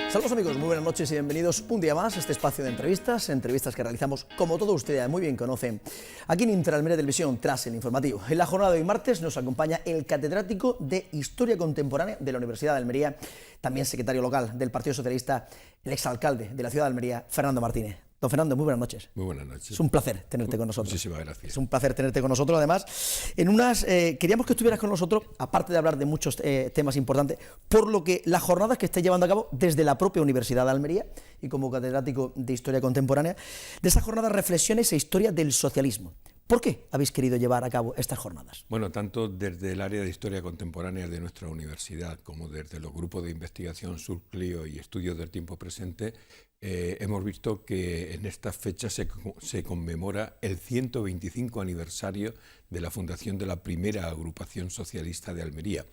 Saludos amigos, muy buenas noches y bienvenidos un día más a este espacio de entrevistas que realizamos, como todos ustedes muy bien conocen, aquí en Interalmería Televisión, tras el informativo. En la jornada de hoy martes nos acompaña el catedrático de Historia Contemporánea de la Universidad de Almería, también secretario local del Partido Socialista, el exalcalde de la ciudad de Almería, Fernando Martínez. Don Fernando, muy buenas noches. Muy buenas noches. Es un placer tenerte con nosotros. Muchísimas gracias. Es un placer tenerte con nosotros, además. Queríamos que estuvieras con nosotros, aparte de hablar de muchos temas importantes, por lo que las jornadas que estáis llevando a cabo desde la propia Universidad de Almería y como catedrático de Historia Contemporánea, de esas jornadas reflexiones e historia del socialismo. ¿Por qué habéis querido llevar a cabo estas jornadas? Bueno, tanto desde el área de Historia Contemporánea de nuestra universidad como desde los grupos de investigación Surclio y Estudios del Tiempo Presente, hemos visto que en estas fechas se conmemora el 125 aniversario de la fundación de la primera agrupación socialista de Almería.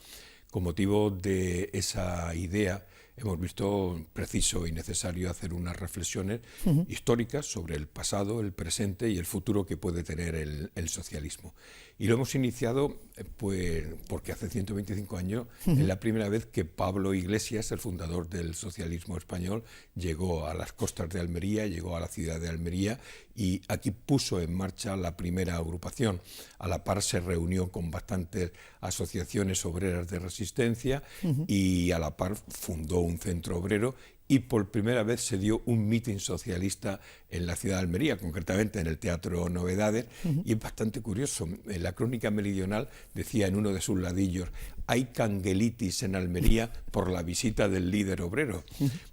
Con motivo de esa idea, hemos visto preciso y necesario hacer unas reflexiones históricas sobre el pasado, el presente y el futuro que puede tener el socialismo. Y lo hemos iniciado pues porque hace 125 años es la primera vez que Pablo Iglesias, el fundador del socialismo español, llegó a las costas de Almería, llegó a la ciudad de Almería y aquí puso en marcha la primera agrupación. A la par se reunió con bastantes asociaciones obreras de resistencia y a la par fundó un centro obrero y por primera vez se dio un mitin socialista en la ciudad de Almería, concretamente en el Teatro Novedades, y es bastante curioso. En la Crónica Meridional decía en uno de sus ladillos: hay canguelitis en Almería por la visita del líder obrero.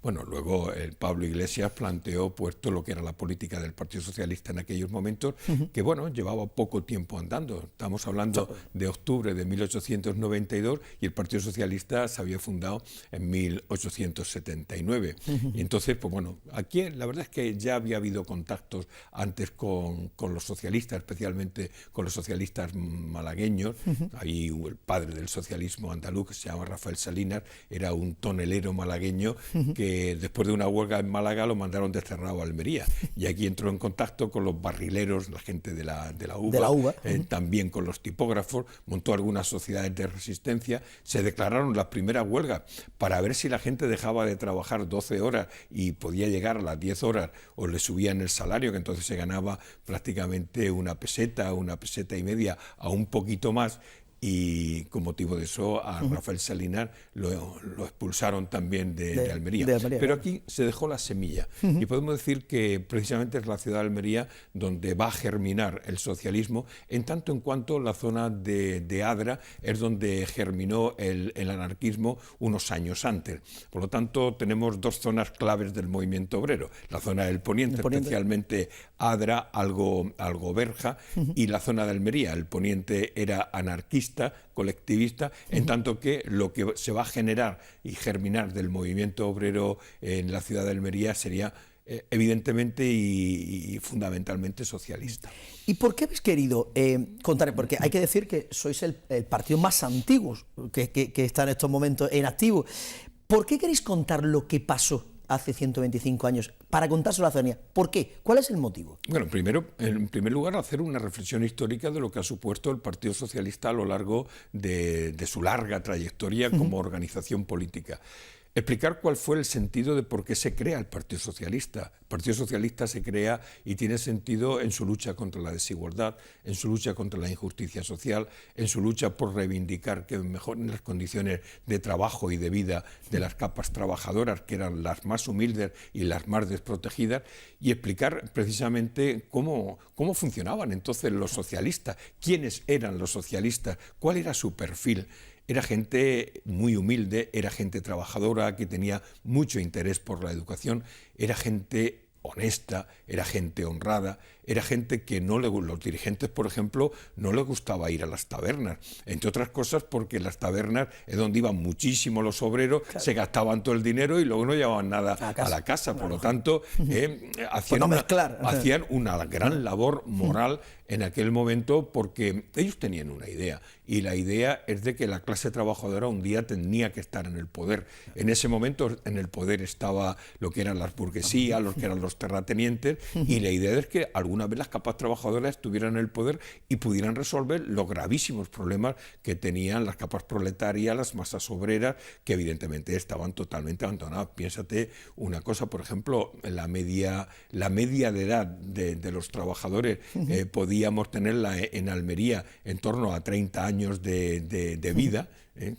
Bueno, luego el Pablo Iglesias planteó pues todo lo que era la política del Partido Socialista en aquellos momentos, que bueno, llevaba poco tiempo andando. Estamos hablando de octubre de 1892 y el Partido Socialista se había fundado en 1879. Y entonces, pues bueno, aquí la verdad es que ya había habido contactos antes con los socialistas, especialmente con los socialistas malagueños. Ahí el padre del socialismo andaluz, que se llama Rafael Salinas, era un tonelero malagueño que después de una huelga en Málaga lo mandaron desterrado a Almería. Y aquí entró en contacto con los barrileros, la gente de la UVA, también con los tipógrafos, montó algunas sociedades de resistencia, se declararon las primeras huelgas para ver si la gente dejaba de trabajar 12 horas y podía llegar a las 10 horas o le subían el salario, que entonces se ganaba prácticamente una peseta y media a un poquito más. Y con motivo de eso a Rafael Salinas lo expulsaron también de Almería. Pero aquí se dejó la semilla y podemos decir que precisamente es la ciudad de Almería donde va a germinar el socialismo, en tanto en cuanto la zona de Adra es donde germinó el anarquismo unos años antes. Por lo tanto, tenemos dos zonas claves del movimiento obrero: la zona del poniente, especialmente Adra, algo Berja, y la zona de Almería. El poniente era anarquista, colectivista, en tanto que lo que se va a generar y germinar del movimiento obrero en la ciudad de Almería sería evidentemente y fundamentalmente socialista. ¿Y por qué habéis querido contar? Porque hay que decir que sois el partido más antiguo que está en estos momentos en activo. ¿Por qué queréis contar lo que pasó hace 125 años, para contárselo a la ciudadanía? ¿Por qué? ¿Cuál es el motivo? Bueno, en primer lugar, hacer una reflexión histórica de lo que ha supuesto el Partido Socialista a lo largo de su larga trayectoria como organización política. Explicar cuál fue el sentido de por qué se crea el Partido Socialista. El Partido Socialista se crea y tiene sentido en su lucha contra la desigualdad, en su lucha contra la injusticia social, en su lucha por reivindicar que mejoren las condiciones de trabajo y de vida de las capas trabajadoras, que eran las más humildes y las más desprotegidas, y explicar precisamente cómo funcionaban entonces los socialistas, quiénes eran los socialistas, cuál era su perfil. Era gente muy humilde, era gente trabajadora que tenía mucho interés por la educación, era gente honesta, era gente honrada, era gente que los dirigentes, por ejemplo, no les gustaba ir a las tabernas, entre otras cosas porque en las tabernas es donde iban muchísimo los obreros, claro, se gastaban todo el dinero y luego no llevaban nada a la casa, por lo tanto hacían una gran labor moral en aquel momento, porque ellos tenían una idea, y la idea es de que la clase trabajadora un día tenía que estar en el poder. En ese momento en el poder estaba lo que eran las burguesías, lo que eran los terratenientes, y la idea es que alguna vez las capas trabajadoras estuvieran en el poder y pudieran resolver los gravísimos problemas que tenían las capas proletarias, las masas obreras, que evidentemente estaban totalmente abandonadas. Piénsate una cosa, por ejemplo, la media de edad de los trabajadores podíamos tenerla en Almería en torno a 30 años de vida. Bueno,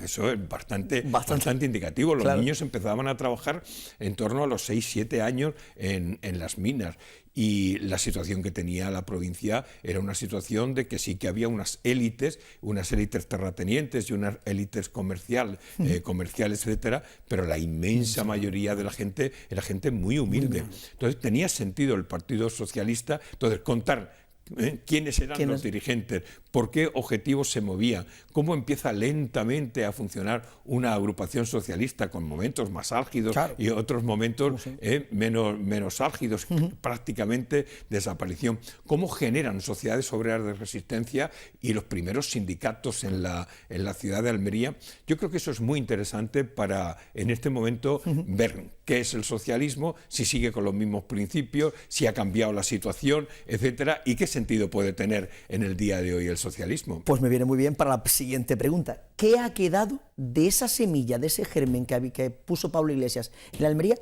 eso es bastante indicativo. Los niños empezaban a trabajar en torno a los 6-7 años en las minas, y la situación que tenía la provincia era una situación de que sí que había unas élites terratenientes y unas élites comerciales, etcétera, pero la inmensa mayoría de la gente era gente muy humilde. Entonces tenía sentido el Partido Socialista, entonces contar quiénes eran los dirigentes, por qué objetivos se movían, cómo empieza lentamente a funcionar una agrupación socialista con momentos más álgidos, claro, y otros momentos menos álgidos, prácticamente desaparición, cómo generan sociedades obreras de resistencia y los primeros sindicatos en la ciudad de Almería. Yo creo que eso es muy interesante para en este momento ver qué es el socialismo, si sigue con los mismos principios, si ha cambiado la situación, etcétera, y qué sentido puede tener en el día de hoy el socialismo. Pues me viene muy bien para la siguiente pregunta. ¿Qué ha quedado de esa semilla, de ese germen que puso Pablo Iglesias en Almería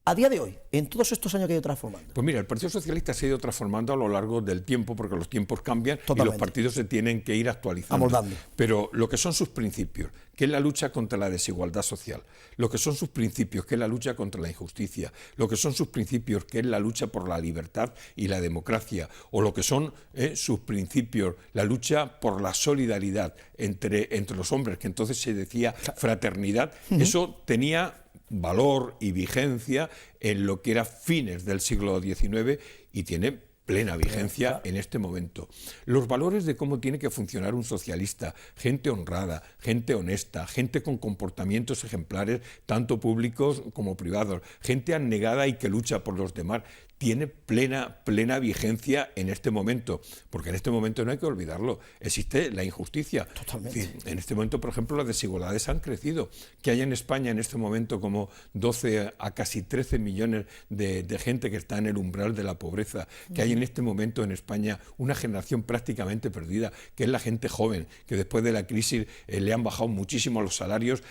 a día de hoy, en todos estos años que ha ido transformando? Pues mira, el Partido Socialista se ha ido transformando a lo largo del tiempo, porque los tiempos cambian. Totalmente. Y los partidos se tienen que ir actualizando. Amoldando. Pero lo que son sus principios, que es la lucha contra la desigualdad social, lo que son sus principios, que es la lucha contra la injusticia, lo que son sus principios, que es la lucha por la libertad y la democracia, o lo que son sus principios, la lucha por la solidaridad entre los hombres, que entonces se decía fraternidad, eso tenía valor y vigencia en lo que era fines del siglo XIX y tiene plena vigencia en este momento. Los valores de cómo tiene que funcionar un socialista, gente honrada, gente honesta, gente con comportamientos ejemplares, tanto públicos como privados, gente abnegada y que lucha por los demás, tiene plena vigencia en este momento, porque en este momento no hay que olvidarlo, existe la injusticia. Totalmente. En este momento, por ejemplo, las desigualdades han crecido, que hay en España en este momento como 12 a casi 13 millones de gente que está en el umbral de la pobreza, que hay en este momento en España una generación prácticamente perdida, que es la gente joven, que después de la crisis le han bajado muchísimo los salarios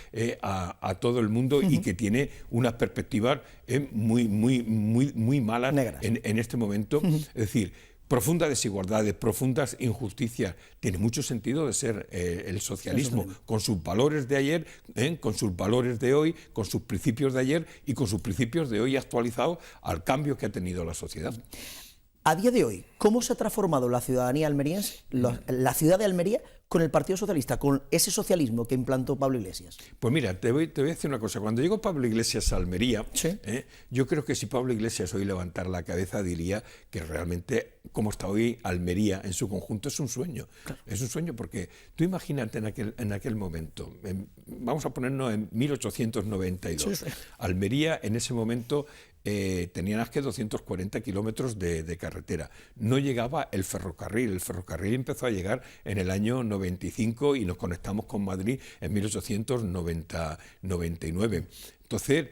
a todo el mundo y que tiene unas perspectivas muy malas en este momento. Es decir, profundas desigualdades, profundas injusticias. Tiene mucho sentido de ser el socialismo, con sus valores de ayer, con sus valores de hoy, con sus principios de ayer y con sus principios de hoy actualizados al cambio que ha tenido la sociedad. A día de hoy, ¿cómo se ha transformado la ciudadanía almeriense, la ciudad de Almería, con el Partido Socialista, con ese socialismo que implantó Pablo Iglesias? Pues mira, te voy a decir una cosa. Cuando llegó Pablo Iglesias a Almería, ¿sí? Yo creo que si Pablo Iglesias hoy levantara la cabeza diría que realmente, como está hoy Almería en su conjunto, es un sueño. Claro. Es un sueño porque tú imagínate en aquel momento, vamos a ponernos en 1892, sí. Almería en ese momento tenían más que 240 kilómetros de carretera. No llegaba el ferrocarril empezó a llegar en el año 95 y nos conectamos con Madrid en 1899. Entonces,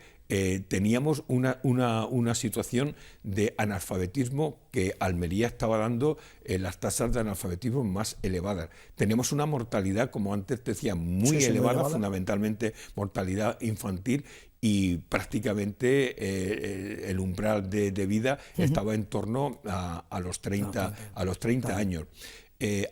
teníamos una situación de analfabetismo que Almería estaba dando las tasas de analfabetismo más elevadas. Teníamos una mortalidad, como antes decía, muy elevada, fundamentalmente mortalidad infantil, y prácticamente el umbral de vida estaba en torno a los 30 años.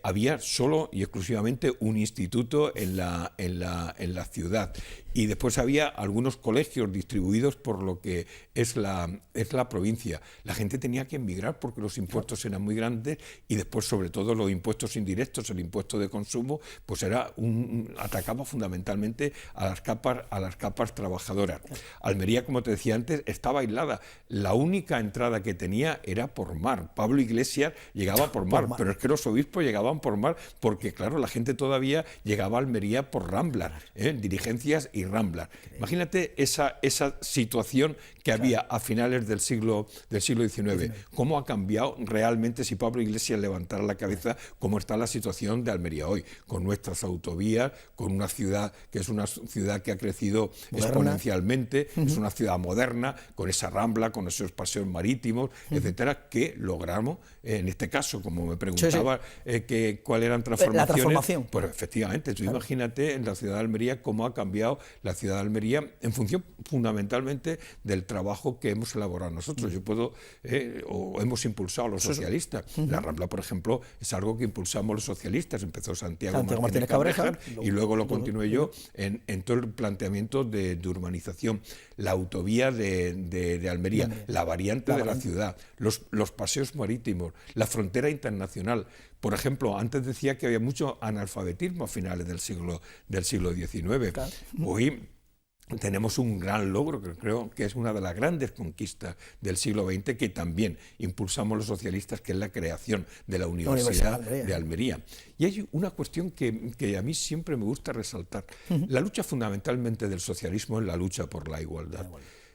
había solo y exclusivamente un instituto en la ciudad, y después había algunos colegios distribuidos por lo que es la provincia. La gente tenía que emigrar porque los impuestos eran muy grandes, y después, sobre todo, los impuestos indirectos, el impuesto de consumo, pues atacaba fundamentalmente a las capas trabajadoras. Almería, como te decía antes, estaba aislada. La única entrada que tenía era por mar. Pablo Iglesias llegaba por mar, pero es que los obispos llegaban por mar porque, claro, la gente todavía llegaba a Almería por Ramblas, diligencias y Ramblas. Imagínate esa situación que había a finales del siglo XIX. ¿Cómo ha cambiado realmente, si Pablo Iglesias levantara la cabeza, cómo está la situación de Almería hoy, con nuestras autovías, con una ciudad que es una ciudad que ha crecido exponencialmente, es una ciudad moderna, con esa Rambla, con esos paseos marítimos, etcétera, que logramos, en este caso, como me preguntaba, cuáles eran transformaciones. La transformación. Pues efectivamente, tú imagínate en la ciudad de Almería cómo ha cambiado la ciudad de Almería en función fundamentalmente del trabajo que hemos elaborado nosotros. Yo puedo, o hemos impulsado los socialistas. La Rambla, por ejemplo, es algo que impulsamos los socialistas. Empezó Santiago Martínez Cabrejas y luego lo continué yo en todo el planteamiento de urbanización. La autovía de Almería, la variante de la ciudad, los paseos marítimos, la frontera internacional. Por ejemplo, antes decía que había mucho analfabetismo a finales del siglo XIX. Claro. Hoy tenemos un gran logro, que creo que es una de las grandes conquistas del siglo XX, que también impulsamos los socialistas, que es la creación de la Universidad de Almería. Y hay una cuestión que a mí siempre me gusta resaltar. La lucha fundamentalmente del socialismo es la lucha por la igualdad.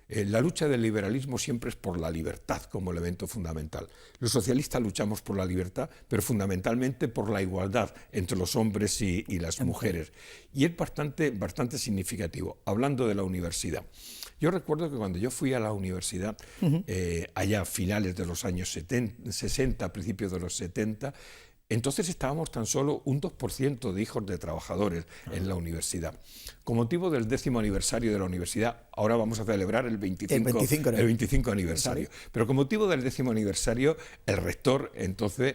La lucha del liberalismo siempre es por la libertad como elemento fundamental. Los socialistas luchamos por la libertad, pero fundamentalmente por la igualdad entre los hombres y las mujeres. Y es bastante significativo. Hablando de la universidad, yo recuerdo que cuando yo fui a la universidad, allá a finales de los años 60, principios de los 70, entonces estábamos tan solo un 2% de hijos de trabajadores en la universidad. Con motivo del 10º aniversario de la universidad, ahora vamos a celebrar el 25 aniversario. Pero con motivo del 10º aniversario, el rector, entonces,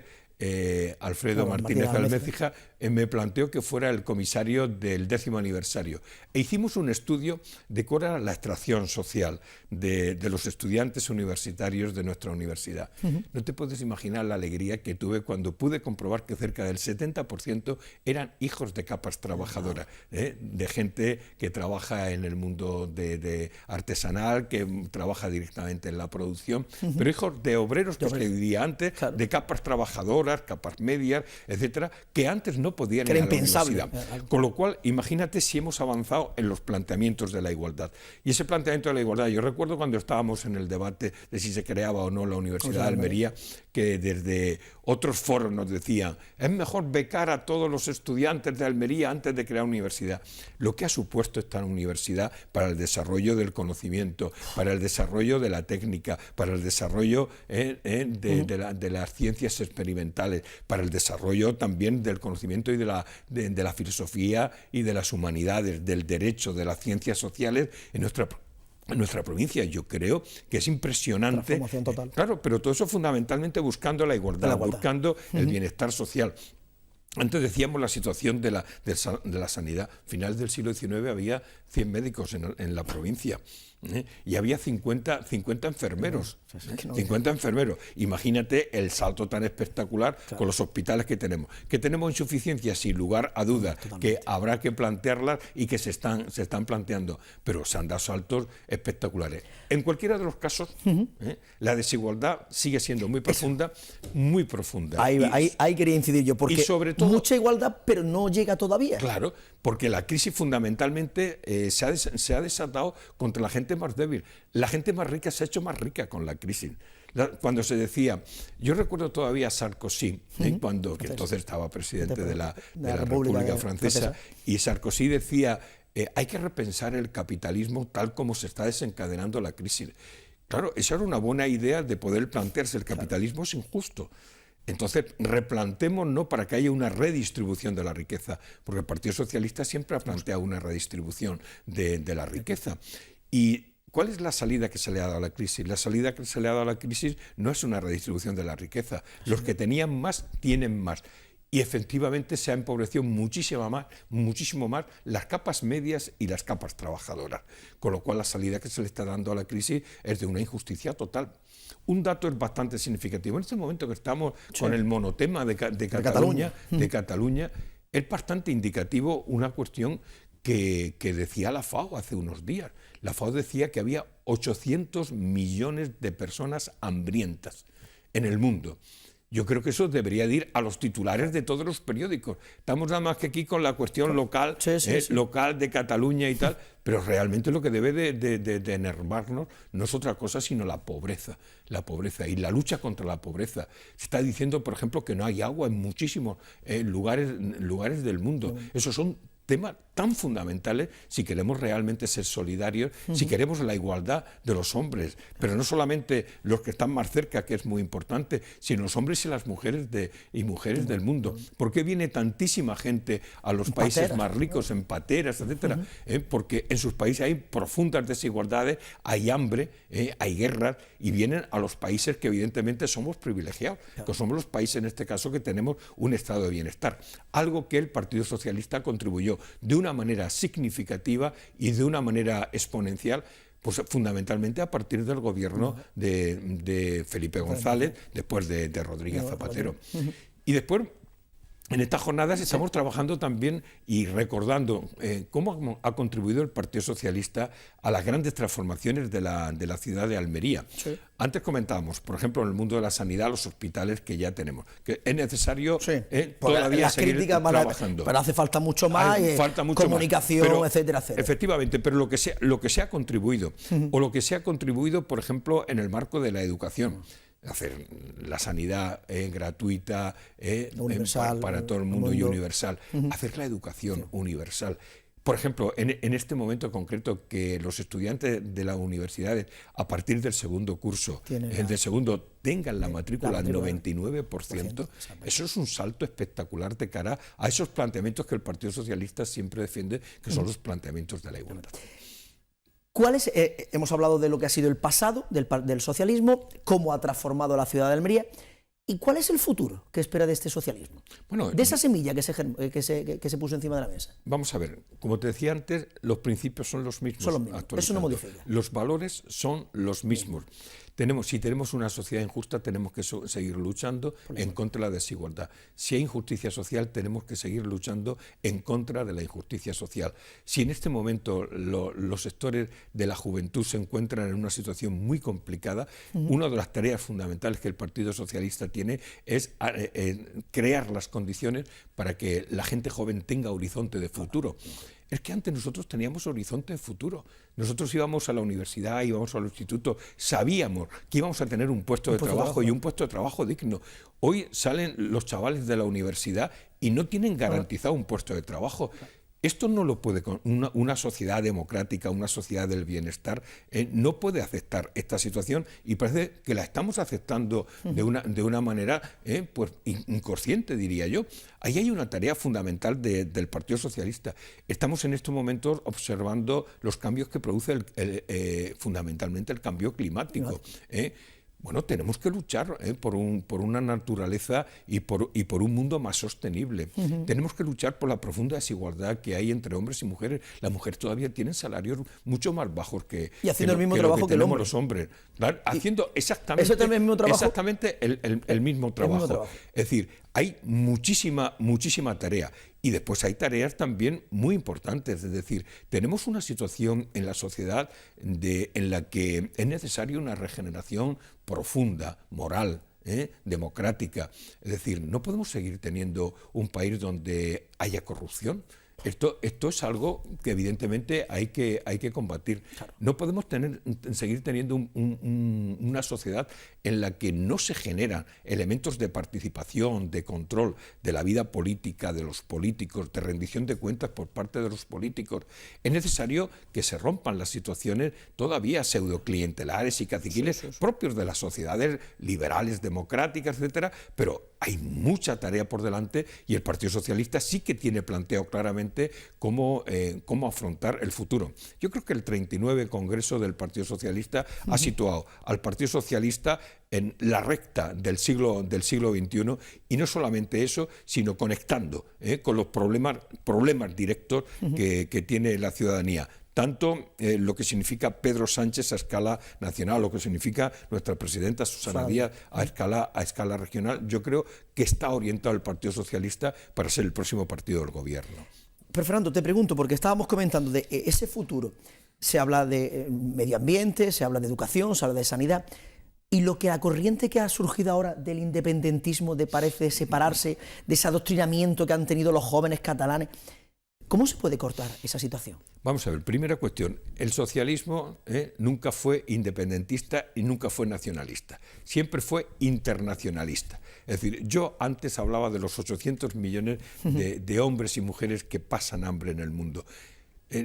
Alfredo Martínez Almécija, me planteó que fuera el comisario del 10º aniversario. E hicimos un estudio de cuál era la extracción social de los estudiantes universitarios de nuestra universidad. No te puedes imaginar la alegría que tuve cuando pude comprobar que cerca del 70% eran hijos de capas trabajadoras, de gente que trabaja en el mundo de artesanal, que trabaja directamente en la producción, pero hijos de obreros, que se diría antes, de capas trabajadoras, capas medias, etcétera, que antes no podían ir a la universidad. Con lo cual, imagínate si hemos avanzado en los planteamientos de la igualdad. Y ese planteamiento de la igualdad, yo recuerdo cuando estábamos en el debate de si se creaba o no la Universidad de Almería, que desde otros foros nos decían, es mejor becar a todos los estudiantes de Almería antes de crear universidad. Lo que ha supuesto esta universidad para el desarrollo del conocimiento, para el desarrollo de la técnica, para el desarrollo de las ciencias experimentales, para el desarrollo también del conocimiento y de la filosofía y de las humanidades, del derecho, de las ciencias sociales en nuestra provincia. Yo creo que es impresionante. Transformación total. Claro, pero todo eso fundamentalmente buscando la igualdad, buscando el bienestar social. Antes decíamos la situación de la sanidad. A finales del siglo XIX había 100 médicos en la provincia. Y había 50 enfermeros. 50 enfermeros. Imagínate el salto tan espectacular con los hospitales que tenemos. Que tenemos insuficiencias, sin lugar a dudas, que habrá que plantearlas y que se están planteando. Pero se han dado saltos espectaculares. En cualquiera de los casos, la desigualdad sigue siendo muy profunda, muy profunda. Ahí quería incidir yo, porque sobre todo, mucha igualdad, pero no llega todavía. Claro, porque la crisis fundamentalmente se ha desatado contra la gente más débil. La gente más rica se ha hecho más rica con la crisis. Cuando se decía, yo recuerdo todavía a Sarkozy, que entonces estaba presidente de la República Francesa, y Sarkozy decía, hay que repensar el capitalismo tal como se está desencadenando la crisis. Claro, esa era una buena idea de poder plantearse, el capitalismo es injusto. Entonces, replantémonos para que haya una redistribución de la riqueza, porque el Partido Socialista siempre ha planteado una redistribución de la riqueza. ¿Y cuál es la salida que se le ha dado a la crisis? La salida que se le ha dado a la crisis no es una redistribución de la riqueza. Los que tenían más, tienen más. y efectivamente se ha empobrecido muchísimo más las capas medias y las capas trabajadoras, con lo cual la salida que se le está dando a la crisis es de una injusticia total. Un dato es bastante significativo. En este momento que estamos con el monotema de Cataluña, es bastante indicativo una cuestión que decía la FAO hace unos días. La FAO decía que había 800 millones de personas hambrientas en el mundo. Yo creo que eso debería de ir a los titulares de todos los periódicos. Estamos nada más que aquí con la cuestión local, local de Cataluña y tal, pero realmente lo que debe de enervarnos no es otra cosa sino la pobreza y la lucha contra la pobreza. Se está diciendo, por ejemplo, que no hay agua en muchísimos lugares del mundo. Esos son temas tan fundamentales si queremos realmente ser solidarios, si queremos la igualdad de los hombres, pero no solamente los que están más cerca, que es muy importante, sino los hombres y las mujeres del mundo. ¿Por qué viene tantísima gente a los países más ricos, en pateras, etcétera? Porque en sus países hay profundas desigualdades, hay hambre, hay guerras, y vienen a los países que evidentemente somos privilegiados, que somos los países en este caso que tenemos un estado de bienestar, algo que el Partido Socialista contribuyó de una manera significativa y de una manera exponencial, pues fundamentalmente a partir del gobierno de Felipe González, después de Rodríguez Zapatero. Y después, en estas jornadas estamos trabajando también y recordando cómo ha contribuido el Partido Socialista a las grandes transformaciones de la ciudad de Almería. Sí. Antes comentábamos, por ejemplo, en el mundo de la sanidad, los hospitales que ya tenemos, que es necesario todavía seguir trabajando. Pero hace falta mucho más, comunicación, pero, etcétera, etcétera. Efectivamente, pero lo que se ha contribuido, o lo que se ha contribuido, por ejemplo, en el marco de la educación, hacer la sanidad gratuita, para todo el mundo y universal, hacer la educación universal. Por ejemplo, en este momento concreto, que los estudiantes de las universidades, a partir del segundo curso, del segundo, tengan la matrícula al 99%, eso es un salto espectacular de cara a esos planteamientos que el Partido Socialista siempre defiende, que son los planteamientos de la igualdad. Hemos hablado de lo que ha sido el pasado del socialismo, cómo ha transformado la ciudad de Almería, ¿y cuál es el futuro que espera de este socialismo? Bueno, de esa semilla que se puso encima de la mesa. Vamos a ver, como te decía antes, los principios son los mismos. Son los mismos, eso no modifica. Los valores son los mismos. Si tenemos una sociedad injusta, tenemos que seguir luchando en contra de la desigualdad. Si hay injusticia social, tenemos que seguir luchando en contra de la injusticia social. Si en este momento los sectores de la juventud se encuentran en una situación muy complicada, una de las tareas fundamentales que el Partido Socialista tiene es crear las condiciones para que la gente joven tenga horizonte de futuro. Es que antes nosotros teníamos horizonte de futuro. Nosotros íbamos a la universidad, íbamos al instituto, sabíamos que íbamos a tener un puesto de trabajo y un puesto de trabajo digno. Hoy salen los chavales de la universidad y no tienen garantizado un puesto de trabajo. Esto no lo puede, una sociedad democrática, una sociedad del bienestar, no puede aceptar esta situación, y parece que la estamos aceptando de una manera pues inconsciente, diría yo. Ahí hay una tarea fundamental del Partido Socialista. Estamos en estos momentos observando los cambios que produce fundamentalmente el cambio climático. Bueno, tenemos que luchar por una naturaleza y por un mundo más sostenible. Tenemos que luchar por la profunda desigualdad que hay entre hombres y mujeres. Las mujeres todavía tienen salarios mucho más bajos que el mismo trabajo que los hombres. Claro, haciendo exactamente el mismo trabajo. Es decir, hay muchísima tarea. Y después hay tareas también muy importantes, es decir, tenemos una situación en la sociedad en la que es necesaria una regeneración profunda, moral, democrática. Es decir, no podemos seguir teniendo un país donde haya corrupción. Esto es algo que evidentemente hay que combatir. Claro. No podemos seguir teniendo una sociedad en la que no se generan elementos de participación, de control de la vida política, de los políticos, de rendición de cuentas por parte de los políticos. Es necesario que se rompan las situaciones todavía pseudoclientelares y caciquiles propios de las sociedades liberales, democráticas, etcétera, pero hay mucha tarea por delante y el Partido Socialista sí que tiene planteado claramente claramente cómo afrontar el futuro. Yo creo que el 39 Congreso del Partido Socialista ha situado al Partido Socialista en la recta del siglo XXI, y no solamente eso, sino conectando con los problemas directos que tiene la ciudadanía. Tanto lo que significa Pedro Sánchez a escala nacional, lo que significa nuestra presidenta Susana Díaz a escala regional, yo creo que está orientado el Partido Socialista para ser el próximo partido del gobierno. Pero Fernando, te pregunto, porque estábamos comentando de ese futuro, se habla de medio ambiente, se habla de educación, se habla de sanidad, y lo que la corriente que ha surgido ahora del independentismo, parece separarse de ese adoctrinamiento que han tenido los jóvenes catalanes, ¿cómo se puede cortar esa situación? Vamos a ver, primera cuestión, el socialismo nunca fue independentista y nunca fue nacionalista, siempre fue internacionalista. Es decir, yo antes hablaba de los 800 millones de hombres y mujeres que pasan hambre en el mundo.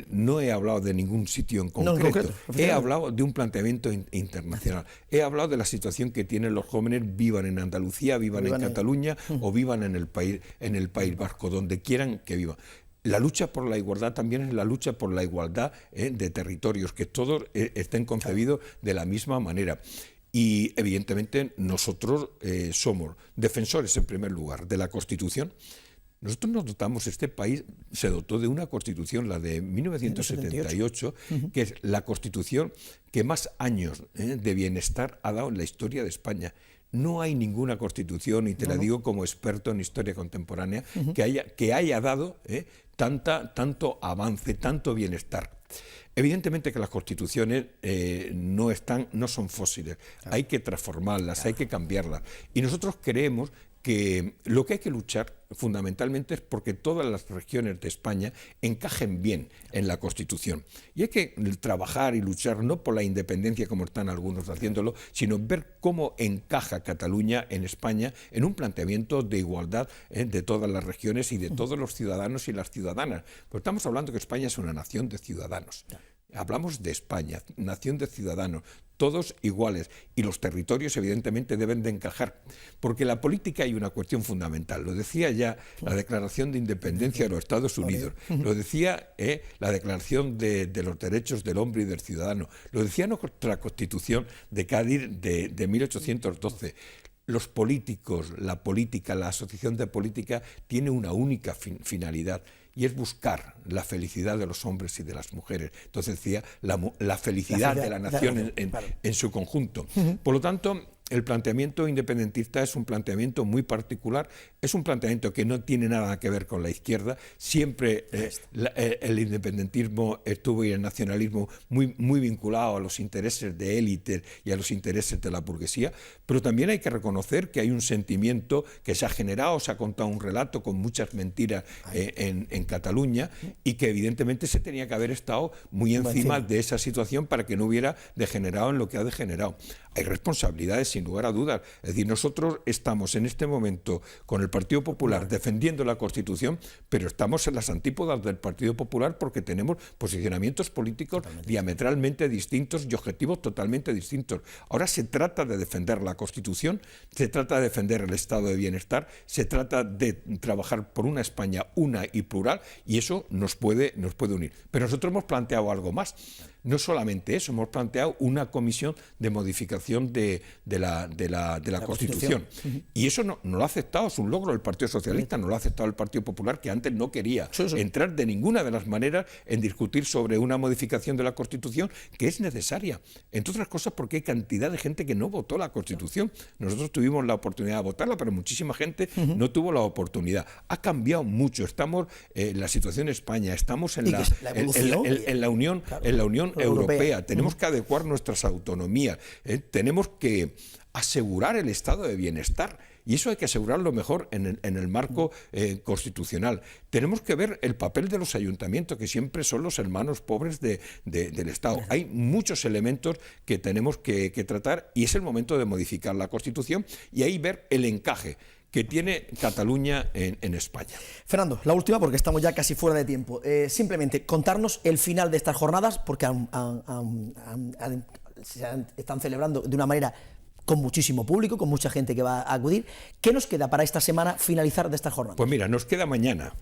No he hablado de ningún sitio en concreto, he hablado de un planteamiento internacional, he hablado de la situación que tienen los jóvenes, vivan en Andalucía, vivan en Cataluña o vivan en el País Vasco, donde quieran que vivan. La lucha por la igualdad también es la lucha por la igualdad de territorios, que todos estén concebidos de la misma manera. Y evidentemente nosotros somos defensores, en primer lugar, de la Constitución. Nosotros nos dotamos, este país se dotó de una Constitución, la de 1978, que es la Constitución que más años de bienestar ha dado en la historia de España. No hay ninguna Constitución, y te la digo como experto en historia contemporánea, que haya dado tanto avance, tanto bienestar. Evidentemente que las constituciones no son fósiles, hay que transformarlas, hay que cambiarlas. Y nosotros creemos que lo que hay que luchar fundamentalmente es porque todas las regiones de España encajen bien en la Constitución. Y hay que trabajar y luchar no por la independencia como están algunos haciéndolo, sino ver cómo encaja Cataluña en España en un planteamiento de igualdad de todas las regiones y de todos los ciudadanos y las ciudadanas. Porque estamos hablando que España es una nación de ciudadanos. Hablamos de España, nación de ciudadanos, todos iguales, y los territorios evidentemente deben de encajar, porque en la política hay una cuestión fundamental, lo decía ya la Declaración de Independencia de los Estados Unidos, lo decía la Declaración de los Derechos del Hombre y del Ciudadano, lo decía nuestra Constitución de Cádiz de 1812. Los políticos, la política, la asociación de política tiene una única finalidad, y es buscar la felicidad de los hombres y de las mujeres. Entonces decía, la felicidad de la nación en su conjunto. Por lo tanto, el planteamiento independentista es un planteamiento muy particular, es un planteamiento que no tiene nada que ver con la izquierda. Siempre el independentismo estuvo y el nacionalismo muy vinculado a los intereses de élites y a los intereses de la burguesía, pero también hay que reconocer que hay un sentimiento que se ha generado, se ha contado un relato con muchas mentiras en Cataluña, y que evidentemente se tenía que haber estado muy encima de esa situación para que no hubiera degenerado en lo que ha degenerado. Hay responsabilidades, sin lugar a dudas. Es decir, nosotros estamos en este momento con el Partido Popular defendiendo la Constitución, pero estamos en las antípodas del Partido Popular porque tenemos posicionamientos políticos diametralmente distintos y objetivos totalmente distintos. Ahora se trata de defender la Constitución, se trata de defender el estado de bienestar, se trata de trabajar por una España una y plural, y eso nos puede unir. Pero nosotros hemos planteado algo más. No solamente eso, hemos planteado una comisión de modificación de la Constitución. Y eso no lo ha aceptado, es un logro del Partido Socialista, no lo ha aceptado el Partido Popular, que antes no quería entrar de ninguna de las maneras en discutir sobre una modificación de la Constitución que es necesaria. Entre otras cosas porque hay cantidad de gente que no votó la Constitución. Nosotros tuvimos la oportunidad de votarla, pero muchísima gente no tuvo la oportunidad. Ha cambiado mucho, estamos en la situación en España, estamos en la Unión Europea. Tenemos que adecuar nuestras autonomías, tenemos que asegurar el estado de bienestar, y eso hay que asegurarlo mejor en el marco constitucional. Tenemos que ver el papel de los ayuntamientos, que siempre son los hermanos pobres del Estado. Hay muchos elementos que tenemos que tratar, y es el momento de modificar la Constitución y ahí ver el encaje que tiene Cataluña en España. Fernando, la última, porque estamos ya casi fuera de tiempo. Simplemente contarnos el final de estas jornadas, porque están celebrando de una manera con muchísimo público, con mucha gente que va a acudir. ¿Qué nos queda para esta semana finalizar de esta jornada? Pues mira, nos queda mañana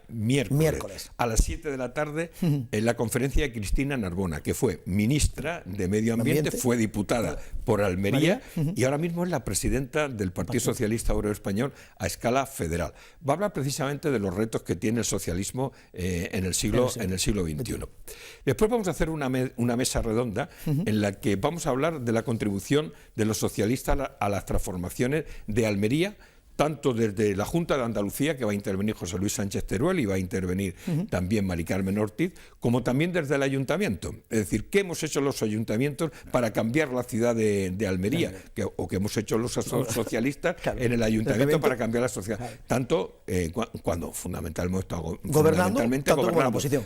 miércoles, a las 7 de la tarde, en la conferencia de Cristina Narbona, que fue ministra de Medio Ambiente, fue diputada por Almería y ahora mismo es la presidenta del Partido Socialista Obrero Español a escala federal. Va a hablar precisamente de los retos que tiene el socialismo en el siglo XXI. Después vamos a hacer una mesa redonda en la que vamos a hablar de la contribución de los socialistas a las transformaciones de Almería, tanto desde la Junta de Andalucía, que va a intervenir José Luis Sánchez Teruel y va a intervenir también Mari Carmen Ortiz, como también desde el Ayuntamiento. Es decir, ¿qué hemos hecho los ayuntamientos para cambiar la ciudad de Almería? O qué hemos hecho los socialistas en el Ayuntamiento para cambiar la sociedad. Tanto cuando fundamentalmente gobernando con la oposición.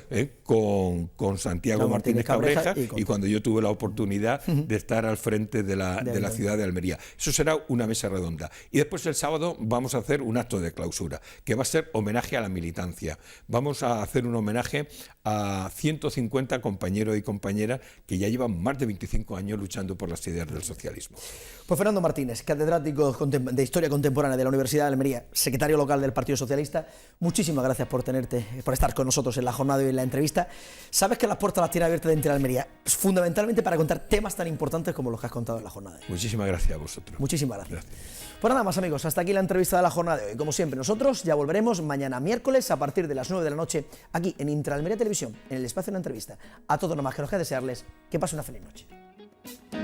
Con Santiago Martínez Cabreja y cuando yo tuve la oportunidad de estar al frente de la ciudad de Almería. Eso será una mesa redonda. Y después el sábado vamos a hacer un acto de clausura, que va a ser homenaje a la militancia. Vamos a hacer un homenaje a 150 compañeros y compañeras que ya llevan más de 25 años luchando por las ideas del socialismo. Pues Fernando Martínez, catedrático de Historia Contemporánea de la Universidad de Almería, secretario local del Partido Socialista, muchísimas gracias por estar con nosotros en la jornada y en la entrevista. Sabes que las puertas las tiene abiertas de Inter Almería, fundamentalmente para contar temas tan importantes como los que has contado en la jornada. Muchísimas gracias a vosotros. Muchísimas gracias. Pues nada más, amigos, hasta aquí la entrevista de la jornada de hoy. Como siempre, nosotros ya volveremos mañana miércoles a partir de las 9 de la noche aquí en Inter Almería Televisión, en el espacio de la entrevista. A todos nomás que nos queda desearles que pasen una feliz noche.